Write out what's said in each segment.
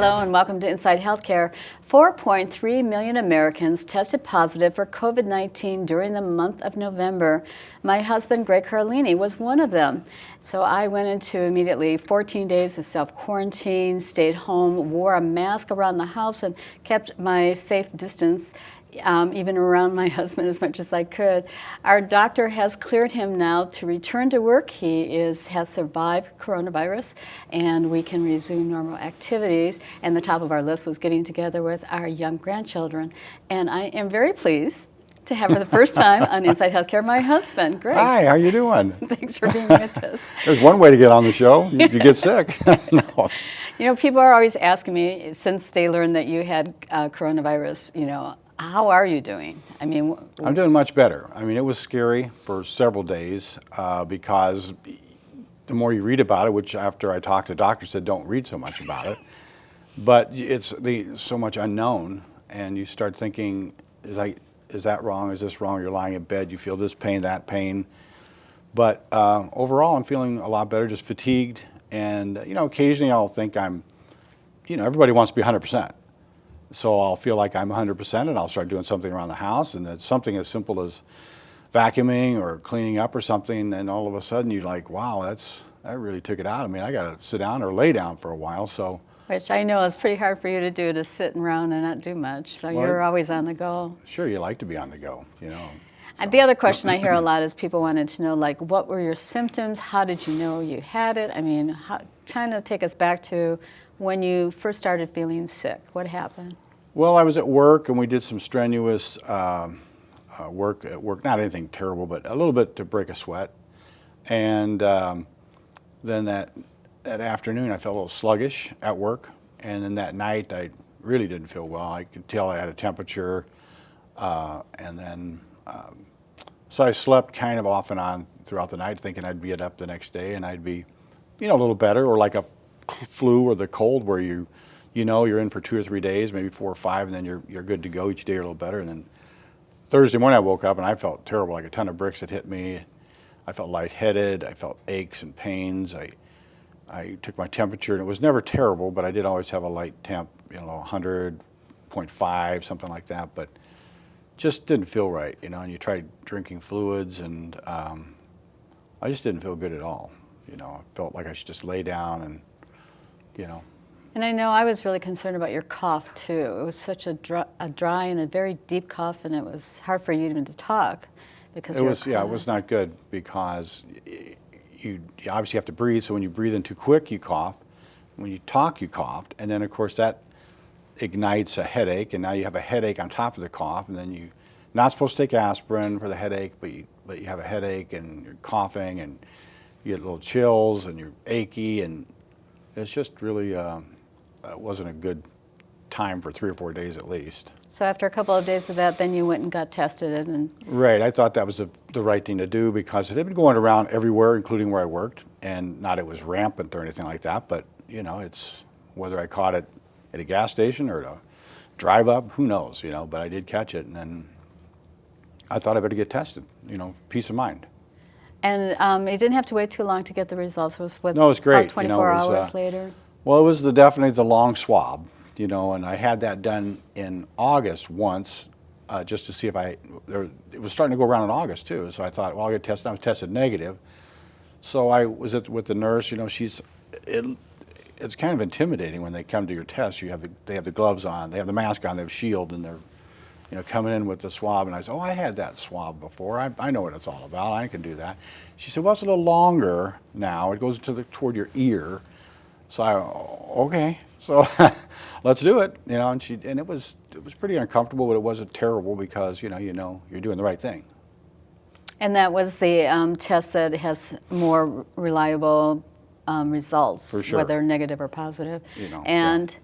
Hello and welcome to Inside Healthcare. 4.3 million Americans tested positive for COVID-19 during the month of November. My husband, Greg Carlini, was one of them. So I went into immediately 14 days of self-quarantine, stayed home, wore a mask around the house, and kept my safe distance. Even around my husband as much as I could. Our doctor has cleared him now to return to work. He has survived coronavirus, and we can resume normal activities. And the top of our list was getting together with our young grandchildren. And I am very pleased to have for the first time on Inside Healthcare my husband, Greg. Hi, how you doing? Thanks for being with us. There's one way to get on the show. You get sick. No. You know, people are always asking me, since they learned that you had coronavirus, how are you doing? I mean, I'm doing much better. I mean, it was scary for several days because the more you read about it, which after I talked to doctors said don't read so much about it, but it's so much unknown, and you start thinking, is that wrong? Is this wrong? You're lying in bed, you feel this pain, that pain. But overall, I'm feeling a lot better, just fatigued, and occasionally I'll think everybody wants to be 100%. So I'll feel like I'm 100% and I'll start doing something around the house, and it's something as simple as vacuuming or cleaning up or something, and all of a sudden you're like, wow, that really took it out of me. I got to sit down or lay down for a while. So, which I know is pretty hard for you to do, to sit around and not do much. So you're always on the go. Sure, you like to be on the go, And the other question I hear a lot is people wanted to know, like, what were your symptoms? How did you know you had it? I mean, trying to take us back to when you first started feeling sick. What happened? Well, I was at work and we did some strenuous work at work. Not anything terrible, but a little bit to break a sweat. And then that afternoon I felt a little sluggish at work. And then that night I really didn't feel well. I could tell I had a temperature. And then so I slept kind of off and on throughout the night, thinking I'd get up the next day and I'd be, a little better, or like a flu or the cold where you're in for 2 or 3 days, maybe 4 or 5, and then you're good to go each day, you're a little better. And then Thursday morning I woke up and I felt terrible, like a ton of bricks had hit me. I felt lightheaded, I felt aches and pains. I took my temperature and it was never terrible, but I did always have a light temp, 100.5, something like that, but just didn't feel right, and you tried drinking fluids and I just didn't feel good at all. I felt like I should just lay down and, And I know I was really concerned about your cough too. It was such a dry and a very deep cough, and it was hard for you even to talk because it was not good because you obviously have to breathe. So when you breathe in too quick, you cough. When you talk, you coughed, and then of course that ignites a headache, and now you have a headache on top of the cough, and then you're not supposed to take aspirin for the headache, but you have a headache and you're coughing and you get little chills and you're achy, and it's just really wasn't a good time for 3 or 4 days at least. So after a couple of days of that, then you went and got tested and Right, I thought that was the right thing to do because it had been going around everywhere, including where I worked, and not it was rampant or anything like that, but it's whether I caught it at a gas station or at a drive up, who knows, but I did catch it, and then I thought I better get tested, peace of mind. And you didn't have to wait too long to get the results. It was No, it was great. About 24 hours later? Well, it was definitely the long swab, and I had that done in August once, just to see if it was starting to go around in August too. So I thought, well, I'll get tested. I was tested negative. So I was with the nurse. It's kind of intimidating when they come to your test. They have the gloves on, they have the mask on, they have a shield, and they're coming in with the swab. And I said, oh, I had that swab before. I know what it's all about. I can do that. She said, well, it's a little longer now. It goes toward your ear. So okay, so let's do it. And it was pretty uncomfortable, but it wasn't terrible because you're doing the right thing. And that was the test that has more reliable results, for sure, whether negative or positive. And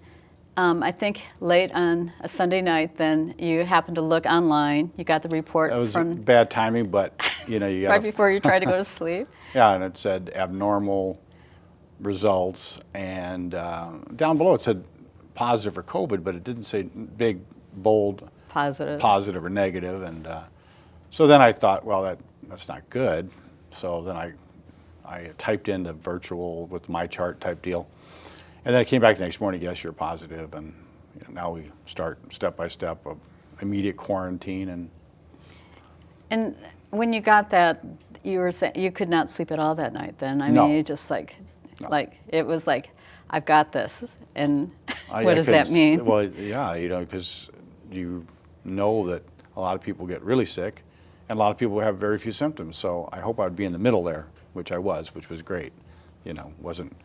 I think late on a Sunday night, then you happened to look online. You got the report. That was bad timing, but you got right before you tried to go to sleep. Yeah, and it said abnormal results, and down below it said positive for COVID, but it didn't say big, bold positive or negative. And so then I thought, well, that's not good. So then I typed in the virtual with my chart type deal, And then I came back the next morning, yes, you're positive, and now we start step by step of immediate quarantine. And when you got that, you were saying you could not sleep at all that night. Then I No. mean, it just like No. it was like, I've got this. And I what does that couldn't- mean? Well, yeah, because you know that a lot of people get really sick, and a lot of people have very few symptoms. So I hope I'd be in the middle there, which I was, which was great. Wasn't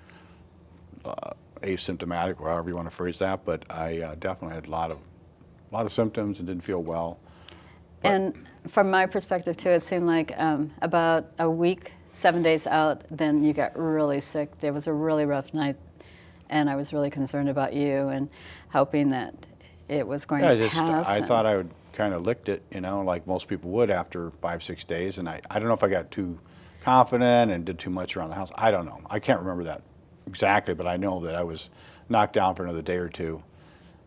asymptomatic, or however you want to phrase that, but I definitely had a lot of symptoms and didn't feel well. But- And from my perspective too, it seemed like about a week, 7 days out, then you got really sick. There was a really rough night, and I was really concerned about you and hoping that it was going Yeah, to pass. I and- thought I would kind of licked it, like most people would after 5-6 days, and I don't know if I got too confident and did too much around the house. I don't know. I can't remember that exactly, but I know that I was knocked down for another day or two.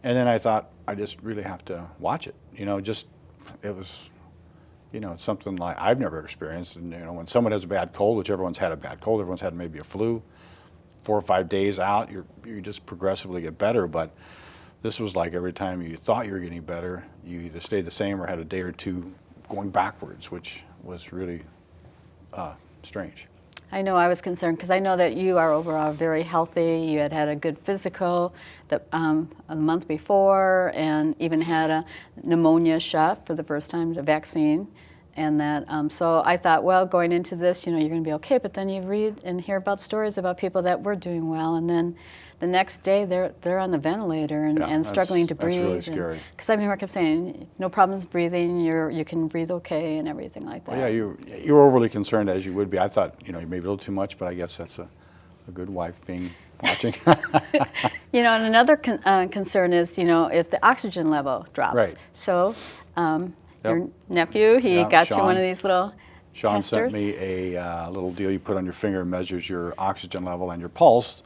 And then I thought, I just really have to watch it. It was, it's something like I've never experienced. And, when someone has a bad cold, which everyone's had a bad cold, everyone's had maybe a flu, 4 or 5 days out, you just progressively get better. But this was like every time you thought you were getting better, you either stayed the same or had a day or two going backwards, which was really strange. I know I was concerned because I know that you are overall very healthy. You had had a good physical a month before, and even had a pneumonia shot for the first time, the vaccine. And that, so I thought, well, going into this, you're going to be okay. But then you read and hear about stories about people that were doing well, and then the next day they're on the ventilator and, Yeah, and struggling to that's breathe. really scary. Because I remember I kept saying, no problems breathing. You can breathe okay and everything like that. Well, yeah, you were overly concerned, as you would be. I thought, you maybe a little too much, but I guess that's a good wife watching. And another concern is, if the oxygen level drops. Right. So your Yep. nephew, he Yeah, got you Sean. one of these little Sean testers. sent me a little deal you put on your finger, measures your oxygen level and your pulse.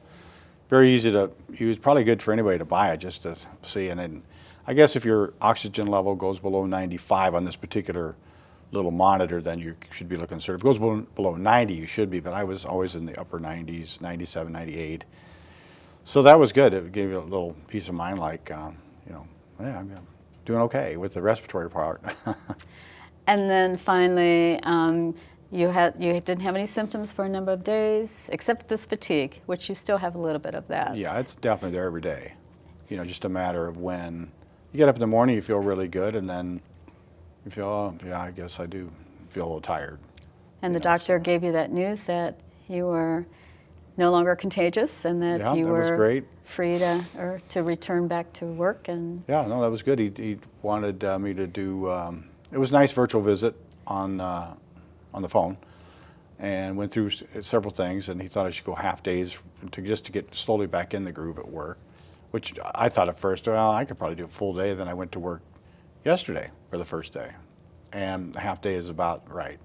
Very easy to use, probably good for anybody to buy it just to see. And then I guess if your oxygen level goes below 95 on this particular little monitor, then you should be looking concerned. If it goes below 90, you should be, but I was always in the upper 90s, 97, 98. So that was good. It gave you a little peace of mind, like, yeah, I'm doing okay with the respiratory part. And then finally, you didn't have any symptoms for a number of days, except this fatigue, which you still have a little bit of that. Yeah, it's definitely there every day. Just a matter of when you get up in the morning, you feel really good, and then you feel, oh, yeah, I guess I do feel a little tired. And the doctor gave you that news that you were no longer contagious and that Yeah, you that was were great. free to return back to work. And Yeah, no, that was good. He wanted me to do, it was a nice virtual visit on the phone, and went through several things, and he thought I should go half days just to get slowly back in the groove at work, which I thought at first, well, I could probably do a full day. Then I went to work yesterday for the first day, and a half day is about right.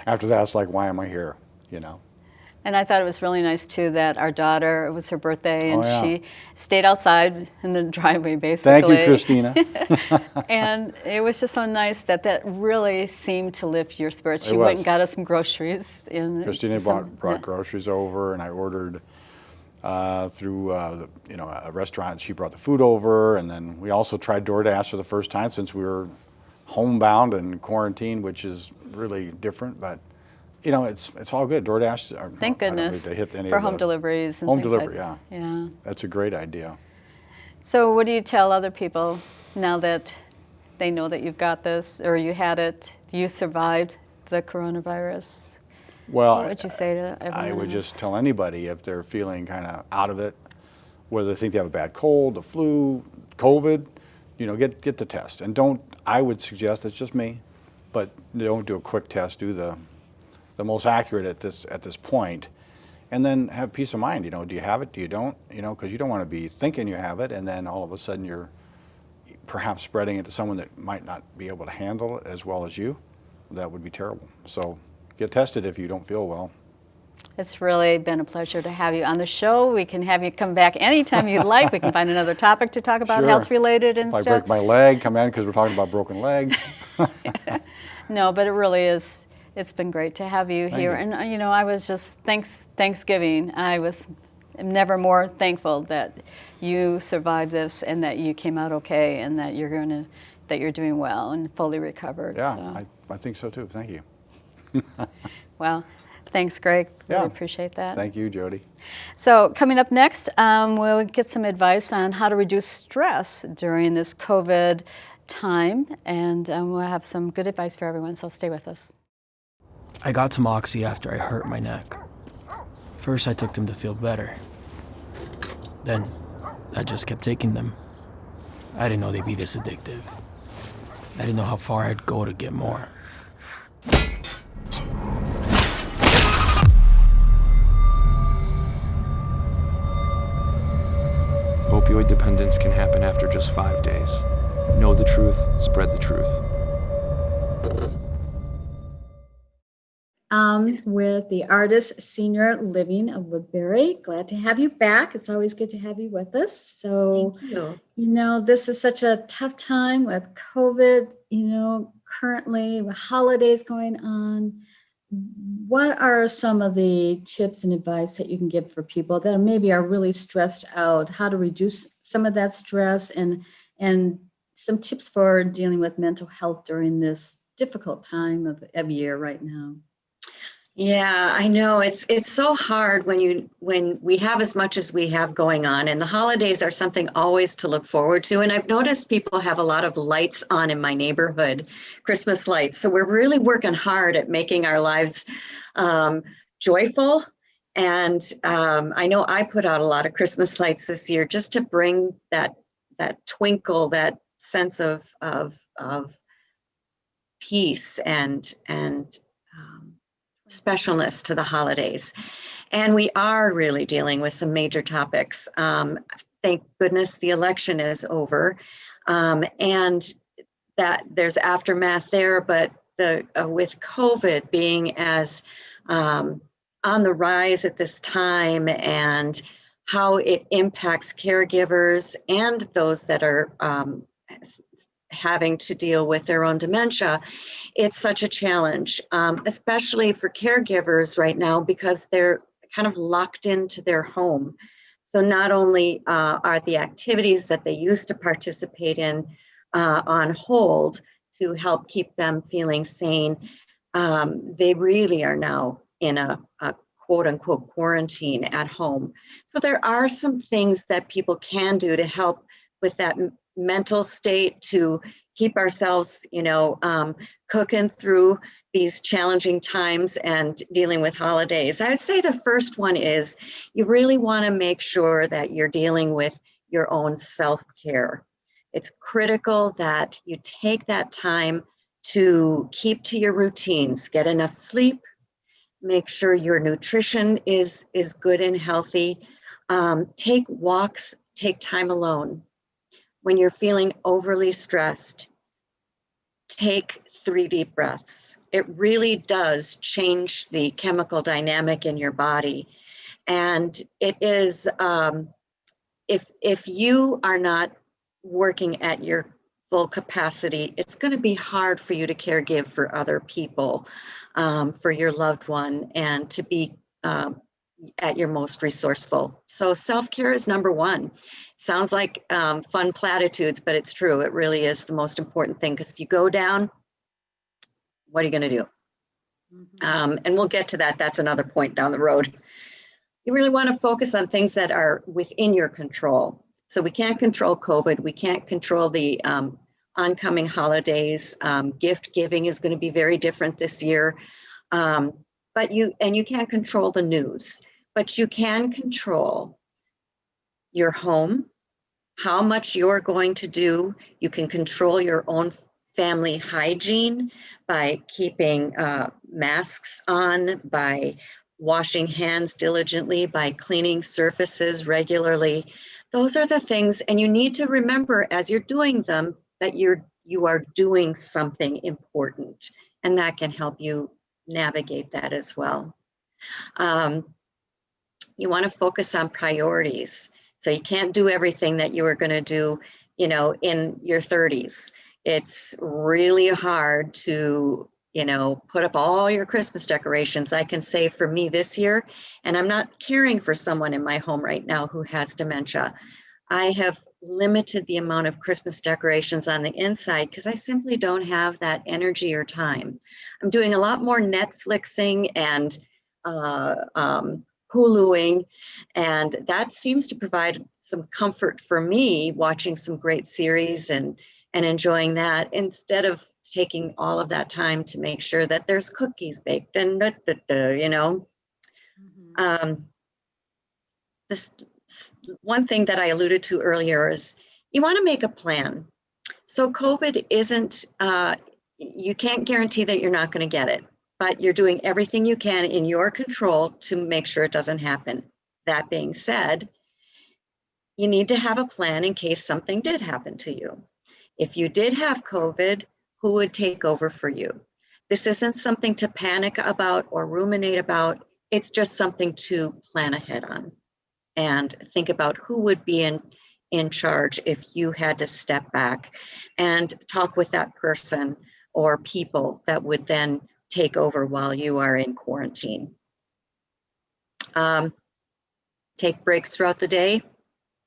After that, it's like, why am I here, And I thought it was really nice too that our daughter, it was her birthday, and Oh, yeah. she stayed outside in the driveway basically. Thank you, Christina. And it was just so nice that really seemed to lift your spirits. It She went was. and got us some groceries. Christina brought groceries over, and I ordered through a restaurant. She brought the food over, and then we also tried DoorDash for the first time since we were homebound and quarantined, which is really different. But it's all good. DoorDash. Thank I don't need goodness to hit any for of home the- deliveries and Home things delivery, like yeah. Yeah. That's a great idea. So what do you tell other people now that they know that you've got this, or you had it, you survived the coronavirus? Well, What would you say to everyone I would else? just tell anybody if they're feeling kind of out of it, whether they think they have a bad cold, the flu, COVID, get the test. And I would suggest, it's just me, but don't do a quick test. Do the most accurate at this point, and then have peace of mind. Do you have it? Do you don't? Because you don't want to be thinking you have it, and then all of a sudden you're perhaps spreading it to someone that might not be able to handle it as well as you. That would be terrible. So get tested if you don't feel well. It's really been a pleasure to have you on the show. We can have you come back anytime you'd like. We can find another topic to talk about, Sure. health-related and If I stuff. break my leg, come in because we're talking about broken leg. No, but it really is. It's been great to have you Thank here. you. And I was just Thanksgiving. I was am never more thankful that you survived this and that you came out okay and that you're doing well and fully recovered. Yeah, So. I think so too. Thank you. Well, thanks, Greg. Really Yeah. appreciate that. Thank you, Jody. So coming up next, we'll get some advice on how to reduce stress during this COVID time, and we'll have some good advice for everyone, so stay with us. I got some Oxy after I hurt my neck. First, I took them to feel better. Then, I just kept taking them. I didn't know they'd be this addictive. I didn't know how far I'd go to get more. Opioid dependence can happen after just 5 days. Know the truth, spread the truth. With the Artis Senior Living of Woodbury. Glad to have you back. It's always good to have you with us. So, Thank you. This is such a tough time with COVID, currently with holidays going on. What are some of the tips and advice that you can give for people that maybe are really stressed out, how to reduce some of that stress and some tips for dealing with mental health during this difficult time of year right now? Yeah, I know it's so hard when we have as much as we have going on, and the holidays are something always to look forward to. And I've noticed people have a lot of lights on in my neighborhood, Christmas lights. So we're really working hard at making our lives joyful. And I know I put out a lot of Christmas lights this year just to bring that twinkle, that sense of peace and specialness to the holidays. And we are really dealing with some major topics. Thank goodness the election is over, and that there's aftermath there, but with COVID being as on the rise at this time and how it impacts caregivers and those that are having to deal with their own dementia, it's such a challenge, especially for caregivers right now because they're kind of locked into their home. So not only are the activities that they used to participate in on hold to help keep them feeling sane, they really are now in a quote unquote quarantine at home. So there are some things that people can do to help with that mental state, to keep ourselves, cooking through these challenging times and dealing with holidays. I would say the first one is you really want to make sure that you're dealing with your own self-care. It's critical that you take that time to keep to your routines, get enough sleep, make sure your nutrition is good and healthy, take walks, take time alone. When you're feeling overly stressed, take 3 deep breaths. It really does change the chemical dynamic in your body. And it is, if you are not working at your full capacity, it's going to be hard for you to caregive for other people, for your loved one, and to be at your most resourceful. So self-care is number one. Sounds like fun platitudes, but it's true. It really is the most important thing, because if you go down, what are you going to do? Mm-hmm. And we'll get to that. That's another point down the road. You really want to focus on things that are within your control. So we can't control COVID. We can't control the oncoming holidays. Gift giving is going to be very different this year. But you can't control the news, but you can control your home, how much you're going to do. You can control your own family hygiene by keeping masks on, by washing hands diligently, by cleaning surfaces regularly. Those are the things, and you need to remember as you're doing them that you are doing something important, and that can help you navigate that as well. You want to focus on priorities. So you can't do everything that you were going to do, in your 30s. It's really hard to, put up all your Christmas decorations. I can say for me this year, and I'm not caring for someone in my home right now who has dementia, I have limited the amount of Christmas decorations on the inside because I simply don't have that energy or time. I'm doing a lot more Netflixing and Huluing, and that seems to provide some comfort for me, watching some great series and enjoying that instead of taking all of that time to make sure that there's cookies baked and this one thing that I alluded to earlier is you want to make a plan. So COVID isn't, you can't guarantee that you're not going to get it, but you're doing everything you can in your control to make sure it doesn't happen. That being said, you need to have a plan in case something did happen to you. If you did have COVID, who would take over for you? This isn't something to panic about or ruminate about. It's just something to plan ahead on and think about who would be in charge if you had to step back and talk with that person or people that would then take over while you are in quarantine. Take breaks throughout the day.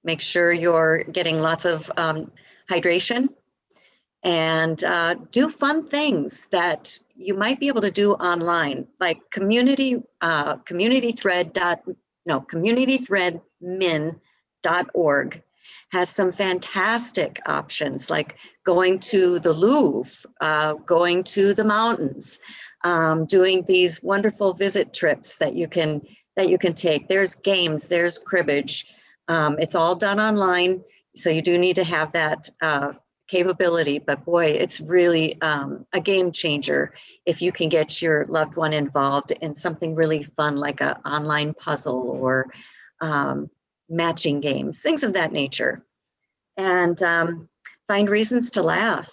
Make sure you're getting lots of hydration, and do fun things that you might be able to do online, like communitythreadmin.org has some fantastic options, like going to the Louvre, going to the mountains, doing these wonderful visit trips that you can take. There's games, there's cribbage. It's all done online, so you do need to have that capability, but boy, it's really a game changer if you can get your loved one involved in something really fun like an online puzzle or matching games, things of that nature. And find reasons to laugh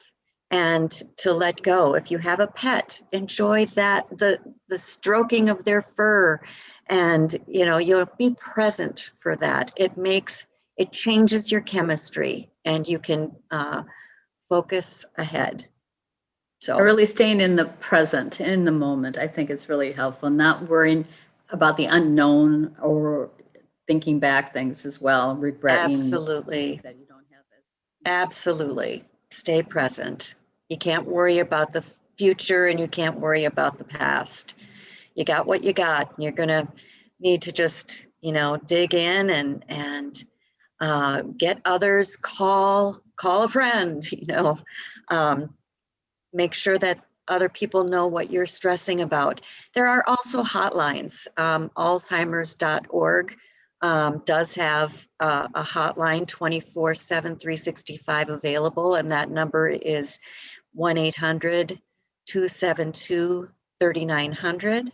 and to let go. If you have a pet, enjoy that, the stroking of their fur, and you'll be present for that. It changes your chemistry, and you can focus ahead. So Really staying in the present, in the moment, I think it's really helpful. Not worrying about the unknown or thinking back things as well, regretting absolutely, things that you don't have as. absolutely, stay present. You can't worry about the future, and you can't worry about the past. You got what you got. You're gonna need to just dig in and get others, call a friend, make sure that other people know what you're stressing about. There are also hotlines. Alzheimer's.org does have a hotline 24/7, 365 available, and that number is 1-800-272-3900.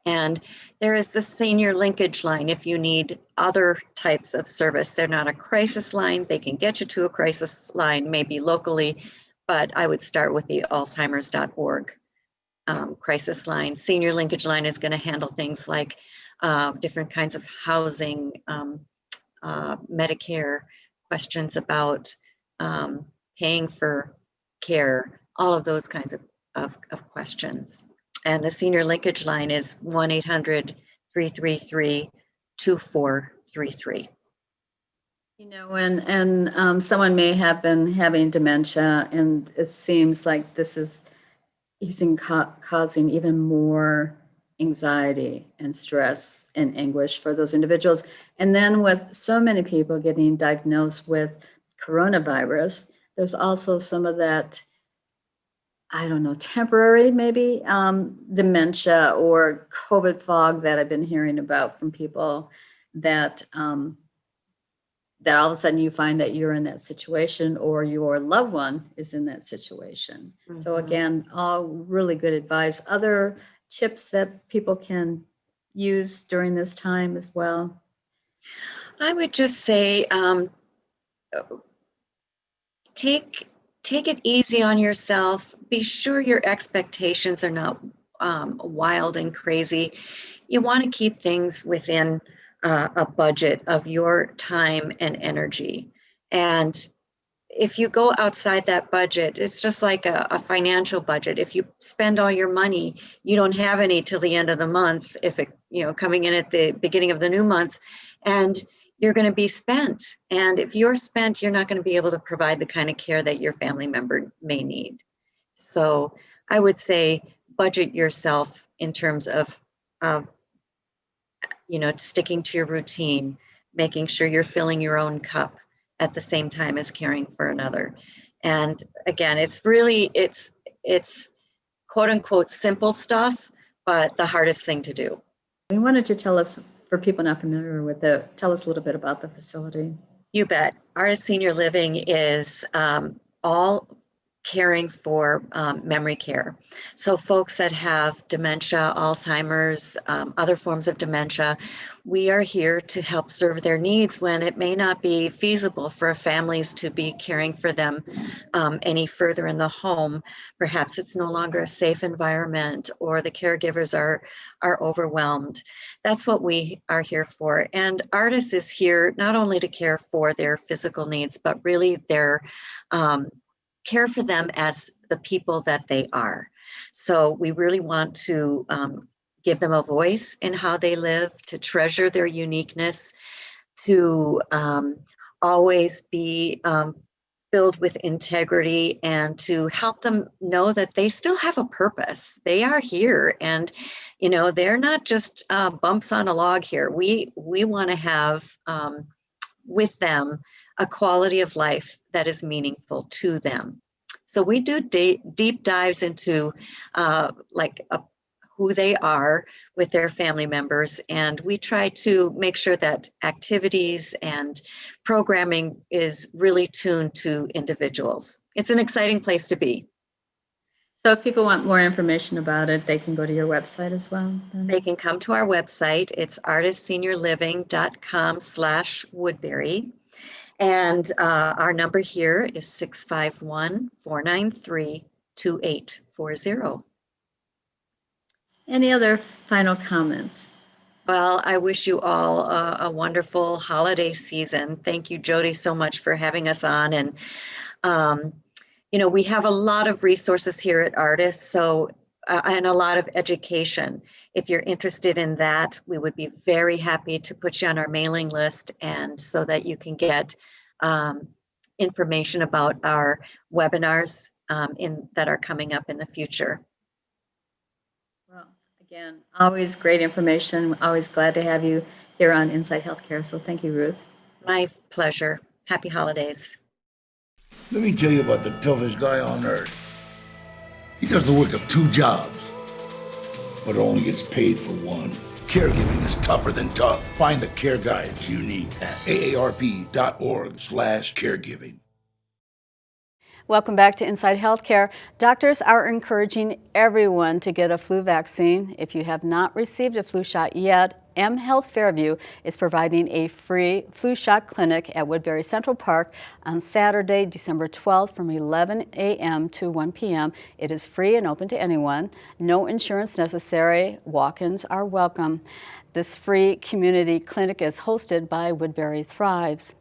And there is the senior linkage line if you need other types of service. They're not a crisis line. They can get you to a crisis line, maybe locally, but I would start with the Alzheimer's.org crisis line. Senior linkage line is going to handle things like different kinds of housing, Medicare, questions about paying for care, all of those kinds of questions. And the senior linkage line is 1-800-333-2433. And someone may have been having dementia, and it seems like this is causing even more anxiety and stress and anguish for those individuals. And then with so many people getting diagnosed with coronavirus, there's also some of that, I don't know, temporary maybe dementia or COVID fog that I've been hearing about from people that that all of a sudden you find that you're in that situation or your loved one is in that situation. Mm-hmm. So again, all really good advice. Other tips that people can use during this time as well? I would just say take it easy on yourself. Be sure your expectations are not wild and crazy. You want to keep things within a budget of your time and energy. And if you go outside that budget, it's just like a financial budget. If you spend all your money, you don't have any till the end of the month, if it, coming in at the beginning of the new month, and you're going to be spent. And if you're spent, you're not going to be able to provide the kind of care that your family member may need. So I would say budget yourself in terms of sticking to your routine, making sure you're filling your own cup at the same time as caring for another. And again, it's quote unquote simple stuff, but the hardest thing to do. We wanted to tell us, for people not familiar with it, tell us a little bit about the facility. You bet. Artis Senior Living is all caring for memory care. So folks that have dementia, Alzheimer's, other forms of dementia, we are here to help serve their needs when it may not be feasible for families to be caring for them any further in the home. Perhaps it's no longer a safe environment, or the caregivers are overwhelmed. That's what we are here for. And Artis is here not only to care for their physical needs, but really their care for them as the people that they are. So we really want to give them a voice in how they live, to treasure their uniqueness, to always be filled with integrity, and to help them know that they still have a purpose. They are here, and they're not just bumps on a log here. We want to have with them a quality of life that is meaningful to them. So we do deep dives into who they are with their family members, and we try to make sure that activities and programming is really tuned to individuals. It's an exciting place to be. So if people want more information about it, they can go to your website as well? Then? They can come to our website. It's artisseniorliving.com/Woodbury. And our number here is 651-493-2840. Any other final comments? Well, I wish you all a wonderful holiday season. Thank you, Jody, so much for having us on. And, we have a lot of resources here at Artis, so and a lot of education. If you're interested in that, we would be very happy to put you on our mailing list, and so that you can get information about our webinars that are coming up in the future. Well, again, always great information. Always glad to have you here on Inside Healthcare. So thank you, Ruth. My pleasure. Happy holidays. Let me tell you about the toughest guy on earth. He does the work of 2 jobs, but only gets paid for one. Caregiving is tougher than tough. Find the care guides you need at aarp.org/caregiving. Welcome back to Inside Healthcare. Doctors are encouraging everyone to get a flu vaccine. If you have not received a flu shot yet, mHealth Fairview is providing a free flu shot clinic at Woodbury Central Park on Saturday, December 12th from 11 a.m. to 1 p.m. It is free and open to anyone. No insurance necessary. Walk-ins are welcome. This free community clinic is hosted by Woodbury Thrives.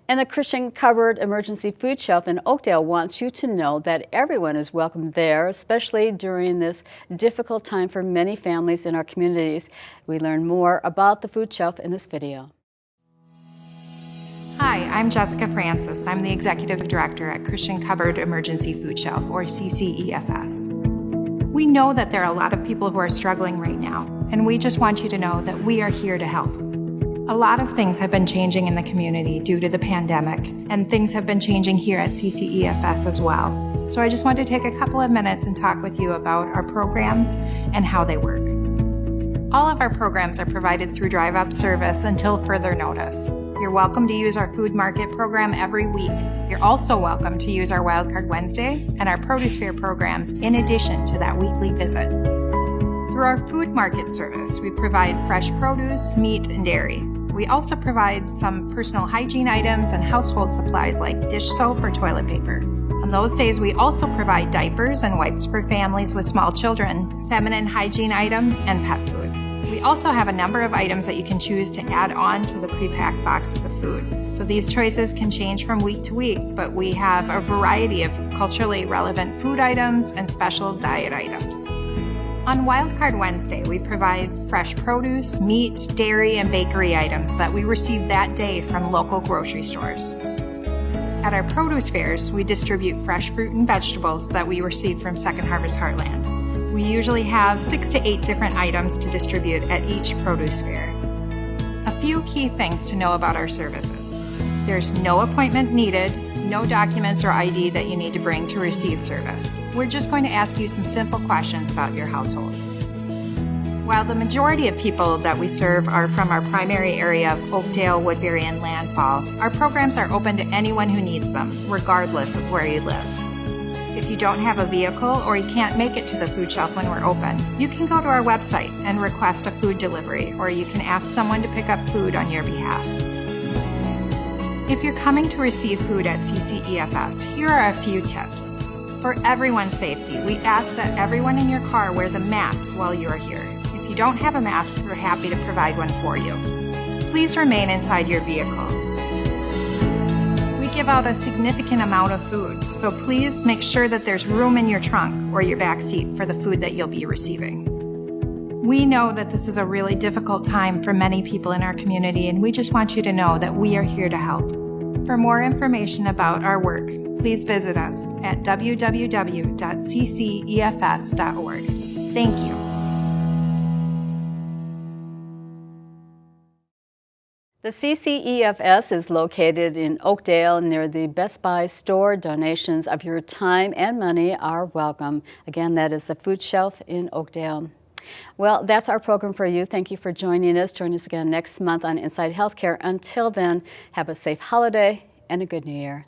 And the Christian Cupboard Emergency Food Shelf in Oakdale wants you to know that everyone is welcome there, especially during this difficult time for many families in our communities. We learn more about the food shelf in this video. Hi, I'm Jessica Francis. I'm the Executive Director at Christian Cupboard Emergency Food Shelf, or CCEFS. We know that there are a lot of people who are struggling right now, and we just want you to know that we are here to help. A lot of things have been changing in the community due to the pandemic, and things have been changing here at CCEFS as well. So I just want to take a couple of minutes and talk with you about our programs and how they work. All of our programs are provided through drive-up service until further notice. You're welcome to use our food market program every week. You're also welcome to use our Wildcard Wednesday and our produce fair programs in addition to that weekly visit. Through our food market service, we provide fresh produce, meat, and dairy. We also provide some personal hygiene items and household supplies like dish soap or toilet paper. On those days, we also provide diapers and wipes for families with small children, feminine hygiene items, and pet food. We also have a number of items that you can choose to add on to the pre-packed boxes of food. So these choices can change from week to week, but we have a variety of culturally relevant food items and special diet items. On Wildcard Wednesday, we provide fresh produce, meat, dairy, and bakery items that we receive that day from local grocery stores. At our produce fairs, we distribute fresh fruit and vegetables that we receive from Second Harvest Heartland. We usually have 6 to 8 different items to distribute at each produce fair. A few key things to know about our services. There's no appointment needed, no documents or ID that you need to bring to receive service. We're just going to ask you some simple questions about your household. While the majority of people that we serve are from our primary area of Oakdale, Woodbury, and Landfall, our programs are open to anyone who needs them, regardless of where you live. If you don't have a vehicle or you can't make it to the food shelf when we're open, you can go to our website and request a food delivery, or you can ask someone to pick up food on your behalf. If you're coming to receive food at CCEFS, here are a few tips. For everyone's safety, we ask that everyone in your car wears a mask while you are here. If you don't have a mask, we're happy to provide one for you. Please remain inside your vehicle. We give out a significant amount of food, so please make sure that there's room in your trunk or your back seat for the food that you'll be receiving. We know that this is a really difficult time for many people in our community, and we just want you to know that we are here to help. For more information about our work, please visit us at www.ccefs.org. Thank you. The CCEFS is located in Oakdale near the Best Buy store. Donations of your time and money are welcome. Again, that is the food shelf in Oakdale. Well, that's our program for you. Thank you for joining us. Join us again next month on Inside Healthcare. Until then, have a safe holiday and a good new year.